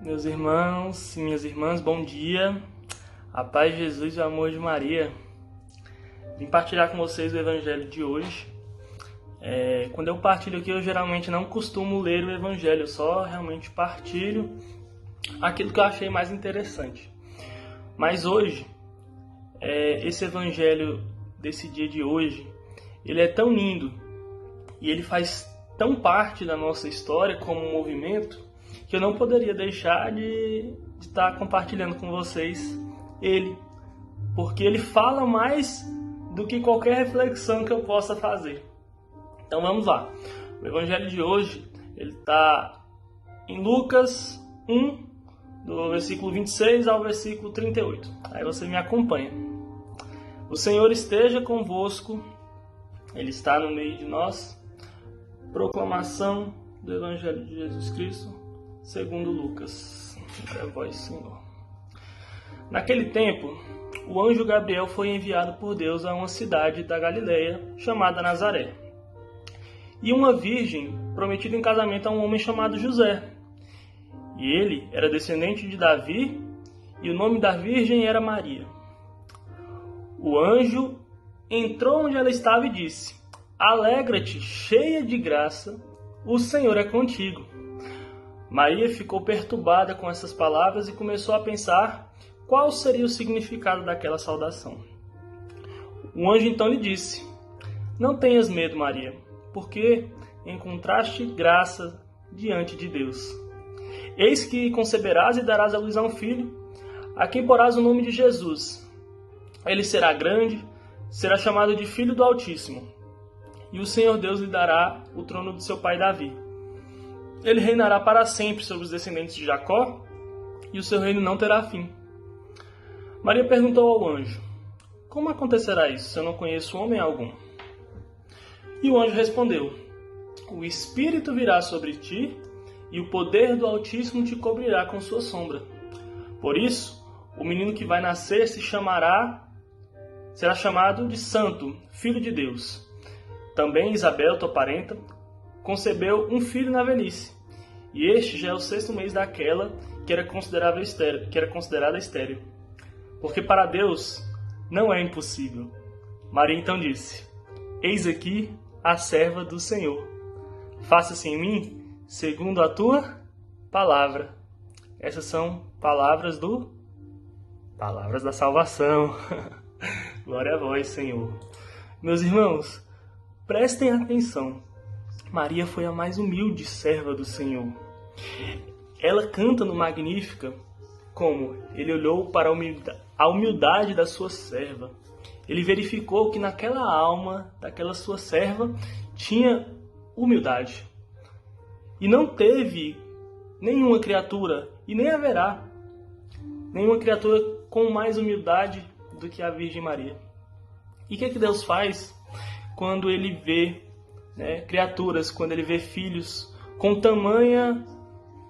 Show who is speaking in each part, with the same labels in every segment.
Speaker 1: Meus irmãos e minhas irmãs, bom dia. A paz de Jesus e o amor de Maria. Vim partilhar com vocês o Evangelho de hoje. Quando eu partilho aqui, eu geralmente não costumo ler o Evangelho, eu só realmente partilho aquilo que eu achei mais interessante. Mas hoje, esse Evangelho desse dia de hoje, ele é tão lindo e ele faz tão parte da nossa história como um movimento que eu não poderia deixar de estar compartilhando com vocês ele, porque ele fala mais do que qualquer reflexão que eu possa fazer. Então vamos lá. O Evangelho de hoje ele está em Lucas 1, do versículo 26 ao versículo 38. Aí você me acompanha. O Senhor esteja convosco, Ele está no meio de nós. Proclamação do Evangelho de Jesus Cristo segundo Lucas. É a voz, Senhor. Naquele tempo, o anjo Gabriel foi enviado por Deus a uma cidade da Galileia chamada Nazaré. E uma virgem prometida em casamento a um homem chamado José. E ele era descendente de Davi, e o nome da virgem era Maria. O anjo entrou onde ela estava e disse: Alegra-te, cheia de graça, o Senhor é contigo. Maria ficou perturbada com essas palavras e começou a pensar qual seria o significado daquela saudação. O anjo então lhe disse: Não tenhas medo, Maria, porque encontraste graça diante de Deus. Eis que conceberás e darás à luz a um filho, a quem porás o nome de Jesus. Ele será grande, será chamado de Filho do Altíssimo, e o Senhor Deus lhe dará o trono de seu pai Davi. Ele reinará para sempre sobre os descendentes de Jacó, e o seu reino não terá fim. Maria perguntou ao anjo: Como acontecerá isso, se eu não conheço homem algum? E o anjo respondeu: O Espírito virá sobre ti, e o poder do Altíssimo te cobrirá com sua sombra. Por isso, o menino que vai nascer será chamado de Santo, Filho de Deus. Também Isabel, tua parenta, concebeu um filho na velhice, e este já é o 6º mês daquela que era considerada estéril, porque para Deus não é impossível. Maria então disse: Eis aqui a serva do Senhor. Faça-se em mim segundo a tua palavra. Essas são palavras da salvação. Glória a vós, Senhor. Meus irmãos, prestem atenção. Maria foi a mais humilde serva do Senhor. Ela canta no Magnífica como ele olhou para a humildade da sua serva. Ele verificou que naquela alma daquela sua serva tinha humildade. E não teve nenhuma criatura, e nem haverá nenhuma criatura com mais humildade do que a Virgem Maria. E o que Deus faz quando Ele vê criaturas, quando Ele vê filhos com tamanha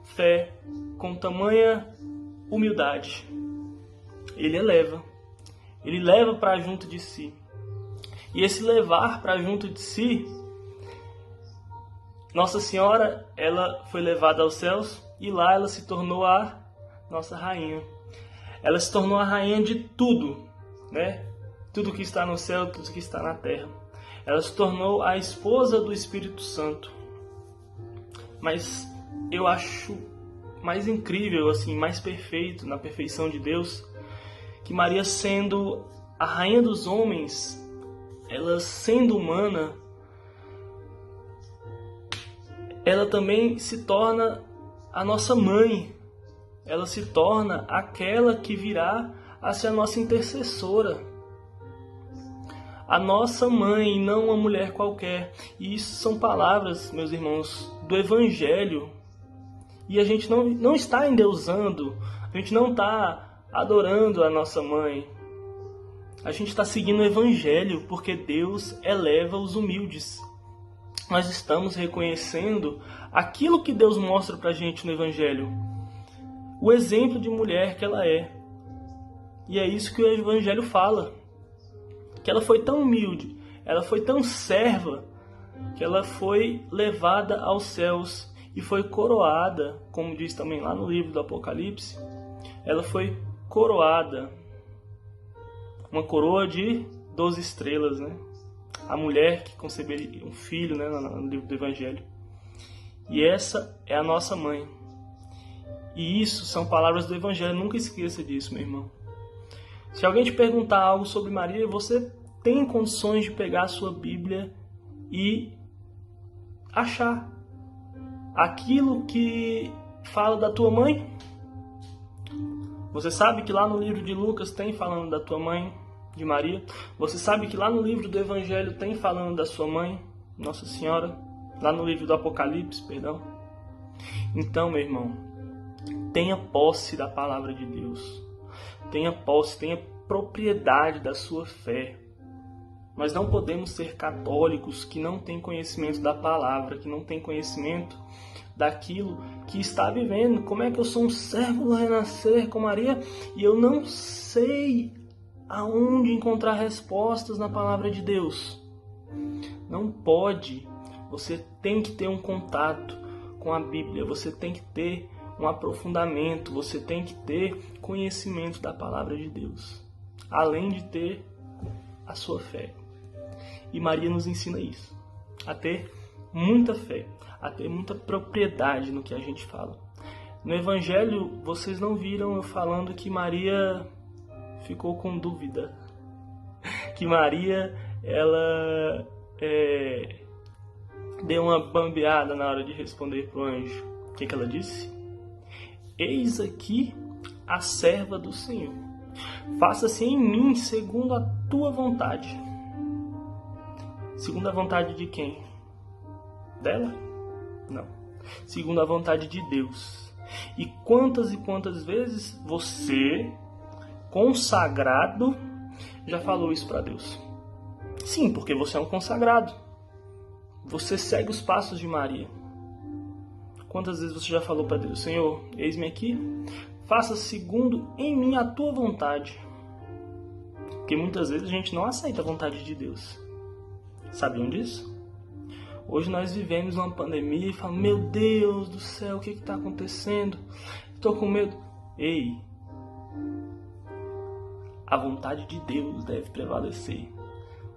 Speaker 1: fé, com tamanha humildade? Ele leva para junto de si. E esse levar para junto de si, Nossa Senhora, ela foi levada aos céus e lá ela se tornou a nossa rainha. Ela se tornou a rainha de tudo, Tudo que está no céu, tudo que está na terra. Ela se tornou a esposa do Espírito Santo. Mas eu acho mais incrível, mais perfeito, na perfeição de Deus, que Maria, sendo a rainha dos homens, ela sendo humana, ela também se torna a nossa mãe. Ela se torna aquela que virá a ser a nossa intercessora. A nossa mãe, não uma mulher qualquer. E isso são palavras, meus irmãos, do Evangelho. E a gente não está endeusando, a gente não está adorando a nossa mãe. A gente está seguindo o Evangelho, porque Deus eleva os humildes. Nós estamos reconhecendo aquilo que Deus mostra para a gente no Evangelho. O exemplo de mulher que ela é. E é isso que o Evangelho fala. Que ela foi tão humilde, ela foi tão serva, que ela foi levada aos céus e foi coroada, como diz também lá no livro do Apocalipse, ela foi coroada, uma coroa de 12 estrelas, né? A mulher que conceberia um filho, né, no livro do Evangelho. E essa é a nossa mãe. E isso são palavras do Evangelho, nunca esqueça disso, meu irmão. Se alguém te perguntar algo sobre Maria, você tem condições de pegar a sua Bíblia e achar aquilo que fala da tua mãe. Você sabe que lá no livro de Lucas tem falando da tua mãe, de Maria. Você sabe que lá no livro do Evangelho tem falando da sua mãe, Nossa Senhora. Lá no livro do Apocalipse, perdão. Então, meu irmão, tenha posse da palavra de Deus. Tenha posse, tenha propriedade da sua fé. Nós não podemos ser católicos que não têm conhecimento da palavra, que não têm conhecimento daquilo que está vivendo. Como é que eu sou um servo do renascer com Maria e eu não sei aonde encontrar respostas na palavra de Deus? Não pode. Você tem que ter um contato com a Bíblia, você tem que ter um aprofundamento, você tem que ter conhecimento da palavra de Deus, além de ter a sua fé. E Maria nos ensina isso, a ter muita fé, a ter muita propriedade no que a gente fala. No Evangelho, vocês não viram eu falando que Maria ficou com dúvida, que Maria, ela deu uma bambeada na hora de responder para o anjo. O que ela disse? Eis aqui a serva do Senhor. Faça-se em mim segundo a tua vontade. Segundo a vontade de quem? Dela? Não. Segundo a vontade de Deus. E quantas vezes você, consagrado, já falou isso para Deus? Sim, porque você é um consagrado. Você segue os passos de Maria. Quantas vezes você já falou para Deus: Senhor, eis-me aqui, faça segundo em mim a tua vontade. Porque muitas vezes a gente não aceita a vontade de Deus. Sabiam disso? Hoje nós vivemos uma pandemia e falamos: meu Deus do céu, o que está acontecendo? Estou com medo. Ei, a vontade de Deus deve prevalecer.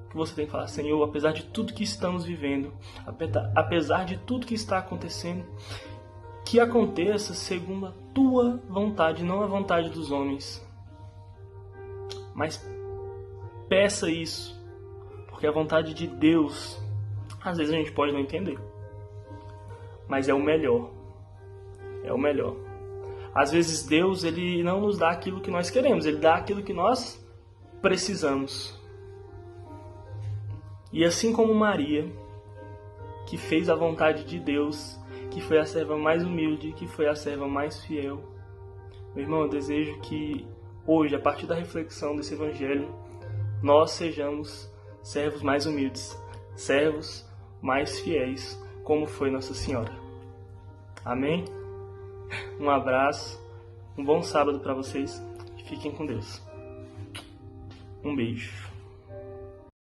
Speaker 1: Que você tem que falar: Senhor, apesar de tudo que estamos vivendo, apesar de tudo que está acontecendo, que aconteça segundo a tua vontade, não a vontade dos homens. Mas peça isso, porque a vontade de Deus, às vezes a gente pode não entender, mas é o melhor. É o melhor. Às vezes Deus, ele não nos dá aquilo que nós queremos, ele dá aquilo que nós precisamos. E assim como Maria, que fez a vontade de Deus, que foi a serva mais humilde, que foi a serva mais fiel, meu irmão, eu desejo que hoje, a partir da reflexão desse Evangelho, nós sejamos servos mais humildes, servos mais fiéis, como foi Nossa Senhora. Amém? Um abraço, um bom sábado para vocês e fiquem com Deus. Um beijo.